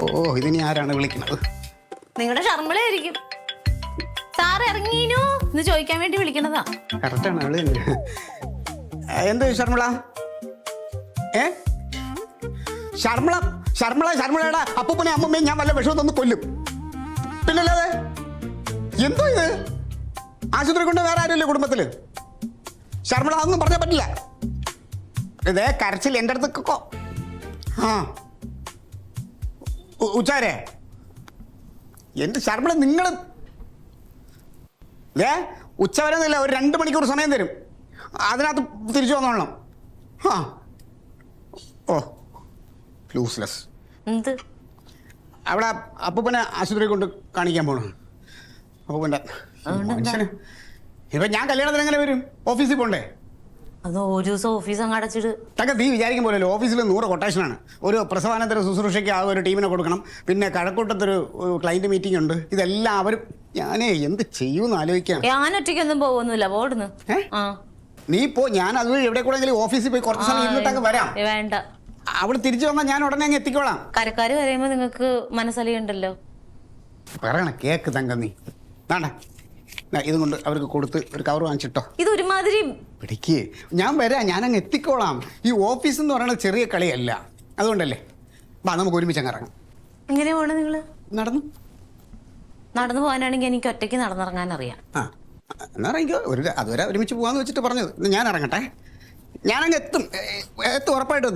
ഓ ഇതിനി ആരാണ് വിളിക്കുന്നത്? നിങ്ങളുടെ ഷർമിളയായിരിക്കും. സാർ ഇറങ്ങീനു എന്ന് ചോദിക്കാൻ വേണ്ടി വിളിക്കണതാ. കറക്റ്റാണ് അവള് തന്നെ. എന്ത് ശർമിള? ശർമിള ശർമിള ശർമിളയുടെ അപ്പൂപ്പനെ അമ്മമ്മയും ഞാൻ വല്ല വിഷമം തന്ന് കൊല്ലും. പിന്നല്ലാതെ എന്തോ ഇത്? ആശുപത്രി കൊണ്ട് വേറെ ആരുമില്ലേ കുടുംബത്തില്? ശർമിള അതൊന്നും പറഞ്ഞാൽ പറ്റില്ല. ഇതേ കരച്ചിൽ എൻ്റെ അടുത്തൊക്കെ. ആ ഉച്ചാരേ എൻ്റെ ശർമിള നിങ്ങൾ ഉച്ചവരെന്നില്ല, ഒരു 2 മണിക്കൂർ സമയം തരും. അതിനകത്ത് തിരിച്ചു വന്നോളണം. ആ ഓ ലൂസ്ലെസ്. എന്ത്? അവിടെ അപ്പൂപ്പനെ ആശുപത്രി കൊണ്ട് കാണിക്കാൻ പോകണം. അപ്പൂപ്പൻ്റെ മനുഷ്യന് ഇപ്പം ഞാൻ കല്യാണത്തിന് എങ്ങനെ വരും? ഓഫീസിൽ പോകണ്ടേ? അത് ഒരു ദിവസം ഓഫീസ് അങ്ങ് അടച്ചിട്ട്. തക്ക നീ വിചാരിക്കും പോലല്ലോ. ഓഫീസിൽ 100 കൊട്ടേഷനാണ്. ഒരു പ്രസവാനന്തര ശുശ്രൂഷയ്ക്ക് ആ ഒരു ടീമിനെ കൊടുക്കണം. പിന്നെ കഴക്കൂട്ടത്തൊരു ക്ലയൻറ്റ് മീറ്റിംഗ് ഉണ്ട്. ഇതെല്ലാം അവരും ഞാനേ എന്ത് ചെയ്യുമെന്ന് ആലോചിക്കാം. ഞാൻ ഒറ്റയ്ക്കൊന്നും പോകുന്നില്ല. പോടുന്നു. നീ പോ, ഞാൻ അതുവഴി എവിടെ കൂടെങ്കിലും ഓഫീസിൽ പോയി കുറച്ച് സമയം ഇരുന്നിട്ട് അങ്ങ് വരാം. വേണ്ട, അവിടെ തിരിച്ചു വന്നാൽ ഞാൻ ഉടനെ അങ്ങ് എത്തിക്കോളാം. കരക്കാര് കരയുമ്പോ നിങ്ങൾക്ക് മനസ്സലിയുണ്ടല്ലോ. പറയണ കേക്ക് തങ്ക നീ. വേണ്ട, ഇതും കൊണ്ട് അവർക്ക് കൊടുത്ത് ഒരു കവർ വാങ്ങിച്ചിട്ടോ. ഇത് ഒരുമാതിരി പിടിക്ക്. ഞാൻ വരാം, ഞാനങ്ങ് എത്തിക്കോളാം. ഈ ഓഫീസ് എന്ന് പറയുന്നത് ചെറിയ കളിയല്ല. അതുകൊണ്ടല്ലേ വാ നമുക്ക് ഒരുമിച്ച് അങ്ങ് ഇറങ്ങാം. എങ്ങനെ പോണ നിങ്ങള്? നടന്നു പോകാനാണെങ്കിൽ എനിക്ക് ഒറ്റയ്ക്ക് നടന്നിറങ്ങാൻ അറിയാം. ആ എന്നാ ഇറങ്ങിക്കോ. അതുവരെ ഒരുമിച്ച് പോകാന്ന് വെച്ചിട്ട് പറഞ്ഞത്. ഞാൻ ഇറങ്ങട്ടെ. ഞാനങ്ങ് എത്തും, ഉറപ്പായിട്ടും എത്തും.